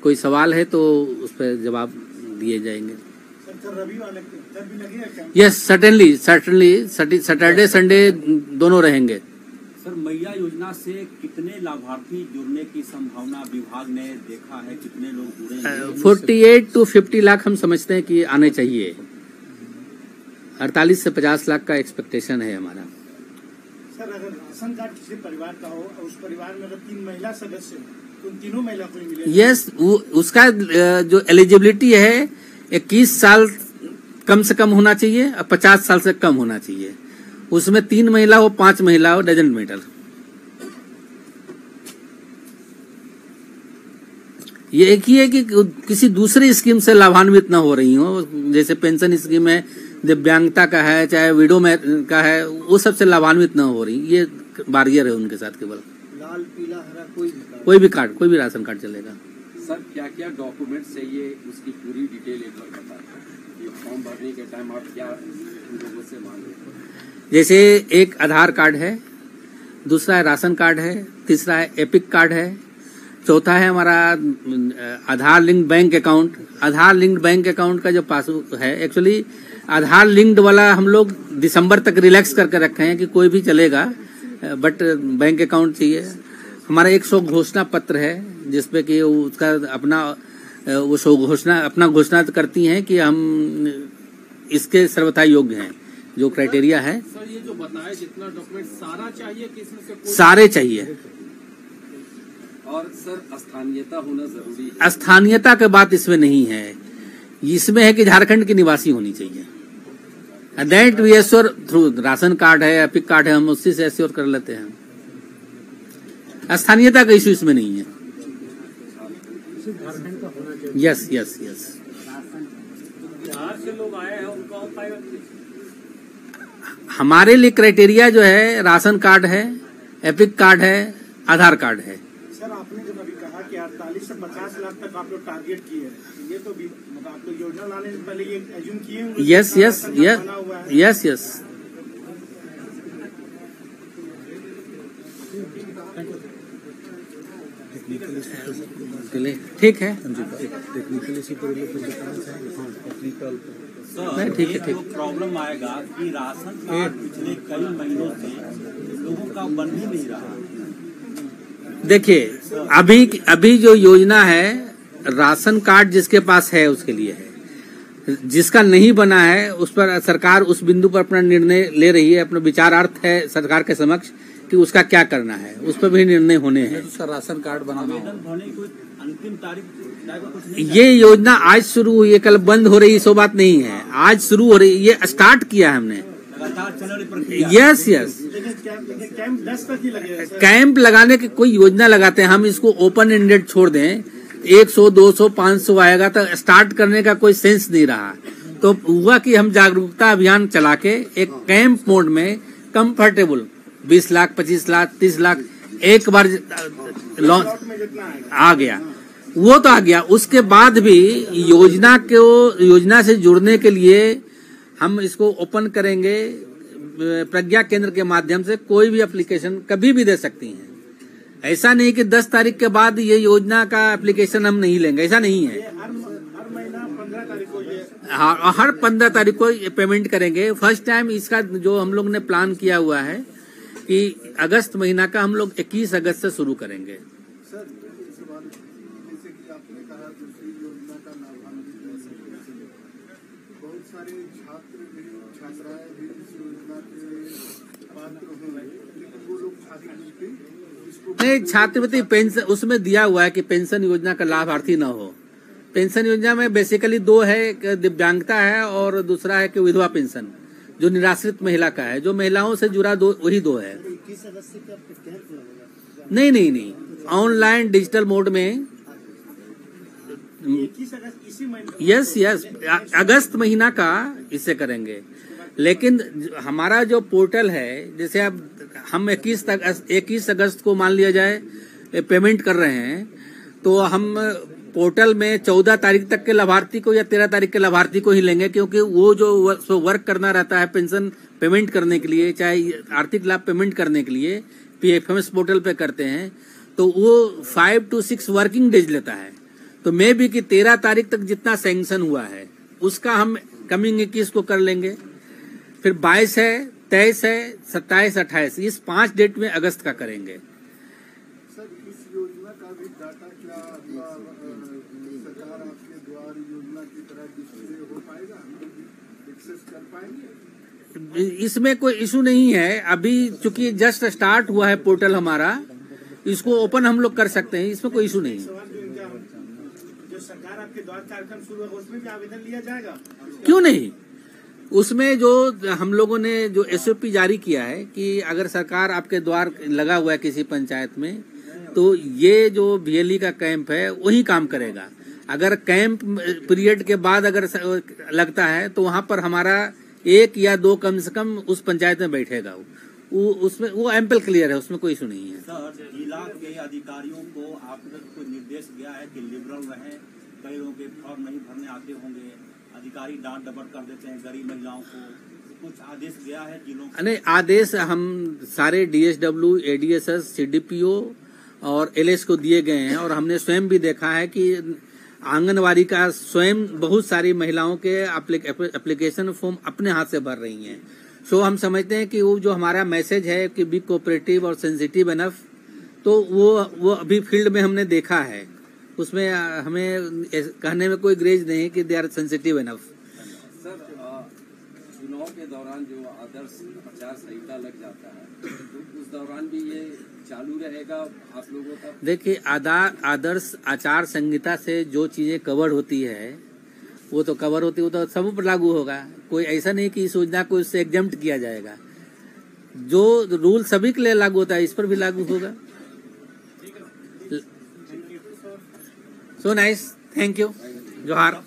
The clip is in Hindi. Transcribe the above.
कोई सवाल है तो उस पर जवाब दिए जाएंगे। यस, सर्टेनली सैटरडे संडे दोनों रहेंगे। सर, मैया योजना से कितने लाभार्थी जुड़ने की संभावना विभाग ने देखा है, कितने लोग जुड़े हैं? 48 to 50 लाख हम समझते हैं कि आने चाहिए। 48 से 50 लाख का एक्सपेक्टेशन है हमारा। सर, अगर राशन कार्ड किसी परिवार का हो और उस परिवार में अगर 3 महिला सदस्य हो तो उन तीनों महिला को मिलेगा? यस, उसका जो एलिजिबिलिटी है 21 साल कम से कम होना चाहिए और 50 साल से कम होना चाहिए। उसमें 3 महिला हो 5 महिला हो, डजंट मैटर। ये एक ही है कि किसी दूसरी स्कीम से लाभान्वित ना हो रही हो, जैसे पेंशन स्कीम है, दिव्यांगता का है, चाहे विडो में का है, वो सबसे लाभान्वित ना हो रही। ये बारियर है उनके साथ केवल। लाल, पीला, हरा कोई भी कार्ड, कोई भी राशन कार्ड चलेगा। सर, क्या क्या डॉक्यूमेंट चाहिए उसकी पूरी डिटेल एक बार बताएं। फॉर्म भरने के टाइम आप क्या उन लोगों से मांगे? जैसे एक आधार कार्ड है, दूसरा है राशन कार्ड है, तीसरा है एपिक कार्ड है, चौथा है हमारा आधार लिंक्ड बैंक अकाउंट। आधार लिंक्ड बैंक अकाउंट का जो पासबुक है, एक्चुअली आधार लिंक्ड वाला हम लोग दिसंबर तक रिलैक्स करके रखे हैं कि कोई भी चलेगा, बट बैंक अकाउंट चाहिए। हमारा एक सौ घोषणा पत्र है जिसपे कि उसका अपना वो सौ घोषणा अपना घोषणा करती हैं कि हम इसके सर्वथा योग्य हैं, जो क्राइटेरिया है। सर, ये जो बताए जितना डॉक्यूमेंट सारा चाहिए कि इसमें से सारे चाहिए। और सर, स्थानीयता होना जरूरी है? स्थानीयता की बात इसमें नहीं है, इसमें है कि झारखंड की निवासी होनी चाहिए। That we assure through ration card है, एपिक कार्ड है, हम उसी से एश्योर कर लेते हैं। स्थानीयता का इश्यू इसमें नहीं है। Yes yes yes. बिहार से लोग आए हैं, उनका हो पाएगा? हमारे लिए क्राइटेरिया जो है राशन कार्ड है, एपिक कार्ड है, आधार कार्ड है। सर, आपने जब अभी कहा कि 48 से 50 लाख तक आप लोग टारगेट किए हैं, ये तो भी आप लोग योजना लाने से पहले ये एज्यूम किए होंगे? Yes yes yes yes. ठीक है, ठीक है, ठीक। प्रॉब्लम आएगा कि राशन कार्ड पिछले कई महीनों से लोगों का बन ही नहीं रहा। देखिए, अभी जो योजना है, राशन कार्ड जिसके पास है उसके लिए है, जिसका नहीं बना है उस पर सरकार उस बिंदु पर अपना निर्णय ले रही है। अपना विचारार्थ है सरकार के समक्ष कि उसका क्या करना है, उस पर भी निर्णय होने हैं। राशन कार्ड बनाना अंतिम तारीख ये योजना आज शुरू हुई है, कल बंद हो रही, सो बात नहीं है। आज शुरू हो रही, ये स्टार्ट किया हमने। Yes yes. कैंप लगाने की कोई योजना लगाते हैं हम, इसको ओपन एंडेड छोड़ दें, 100, 200, 500 आएगा तो स्टार्ट करने का कोई सेंस नहीं रहा। तो हुआ कि हम जागरूकता अभियान चला के एक कैंप मोड में कंफर्टेबल 20 लाख, 25 लाख, 30 लाख एक बार आ गया, वो तो आ गया। उसके बाद भी योजना से जुड़ने के लिए हम इसको ओपन करेंगे। प्रज्ञा केंद्र के माध्यम से कोई भी एप्लीकेशन कभी भी दे सकती हैं। ऐसा नहीं कि 10 तारीख के बाद ये योजना का एप्लीकेशन हम नहीं लेंगे, ऐसा नहीं है। हर महीना 15 तारीख को ये हर 15 तारीख को पेमेंट करेंगे। फर्स्ट टाइम इसका जो हम लोग ने प्लान किया हुआ है कि अगस्त महीना का हम लोग 21 अगस्त से शुरू करेंगे। सर, जैसे कि आपने कहा दूसरी योजना का लाभान्वित बहुत सारे छात्र भी, छात्राएं भी इस योजना के पात्र होंगे, लेकिन वो लोग छात्रवृत्ति नहीं, छात्रवृत्ति पेंशन उसमें दिया हुआ है कि पेंशन योजना का लाभार्थी न हो। पेंशन योजना में बेसिकली 2 है, एक दिव्यांगता है और दूसरा है कि विधवा पेंशन, जो निराश्रित महिला का है। जो महिलाओं से जुड़ा वही 2 है। 21 अगस्त से नहीं, ऑनलाइन डिजिटल मोड में 21 अगस्त इसी महीने। यस, अगस्त महीना का इससे करेंगे। लेकिन हमारा जो पोर्टल है, जैसे अब हम 21 अगस्त को मान लिया जाए पेमेंट कर रहे हैं, तो हम पोर्टल में 14 तारीख तक के लाभार्थी को या 13 तारीख के लाभार्थी को ही लेंगे, क्योंकि वो जो वर्क करना रहता है पेंशन पेमेंट करने के लिए, चाहे आर्थिक लाभ पेमेंट करने के लिए PFMS पोर्टल पे करते हैं, तो वो 5 to 6 वर्किंग डेज लेता है। तो मे भी कि 13 तारीख तक जितना सैंक्शन हुआ है उसका हम कमिंग 21 को कर लेंगे, फिर 22 है, 23 है, 27, 28 इस 5 डेट में अगस्त का करेंगे। सर इस योजना का भी डाटा क्या सरकार आपके द्वार योजना की तरह डिस्प्ले हो पाएगा, एक्सेस कर पाएंगे? इसमें कोई इशू नहीं है, अभी चूंकि जस्ट स्टार्ट हुआ है पोर्टल हमारा, इसको ओपन हम लोग कर सकते हैं, इसमें कोई इशू नहीं है। जो सरकार आपके द्वार कार्यक्रम शुरू होगा उसमें भी आवेदन लिया जाएगा? क्यों नहीं, उसमें जो हम लोगों ने जो एसओपी जारी किया है कि अगर सरकार आपके द्वार लगा हुआ है किसी पंचायत में, तो ये जो बीएलई का कैंप है वही काम करेगा। अगर कैंप पीरियड के बाद अगर लगता है तो वहां पर हमारा 1 या 2 कम से कम उस पंचायत में बैठेगा, उसमें वो एम्पल क्लियर है, उसमें कोई इशू नहीं है। सर, जिला के अधिकारियों को आपने कोई निर्देश दिया है कि लिबरल रहें, कई लोगों के फॉर्म नहीं भरने आते होंगे, अधिकारी डांट डपट कर देते हैं गरीब महिलाओं को, कुछ आदेश दिया है जिलों को? नहीं, आदेश हम सारे डीएसडब्ल्यू, एडीएसएस, सीडीपीओ और एलएस को दिए गए हैं, और हमने स्वयं भी देखा है कि आंगनवाड़ी का स्वयं बहुत सारी महिलाओं के एप्लीकेशन फॉर्म अपने हाथ से भर रही हैं। सो हम समझते हैं कि वो जो हमारा मैसेज है कि बी कोऑपरेटिव और सेंसिटिव इनफ, तो वो अभी फील्ड में हमने देखा है, उसमें हमें कहने में कोई ग्रेज नहीं कि they are sensitive enough. Sir, चुनाव के दौरान जो आदर्श आचार संहिता लग जाता है, तो उस दौरान भी ये चालू रहेगा आप लोगों का? देखिए, आदर्श आचार संहिता से जो चीजें कवर होती है वो तो कवर होती है, वो तो सब पर लागू होगा। कोई ऐसा नहीं कि इस योजना को इससे एग्जम्प्ट किया जाएगा, जो रूल सभी के लिए लागू होता है इस पर भी लागू होगा। सो नाइस, थैंक यू, जोहार।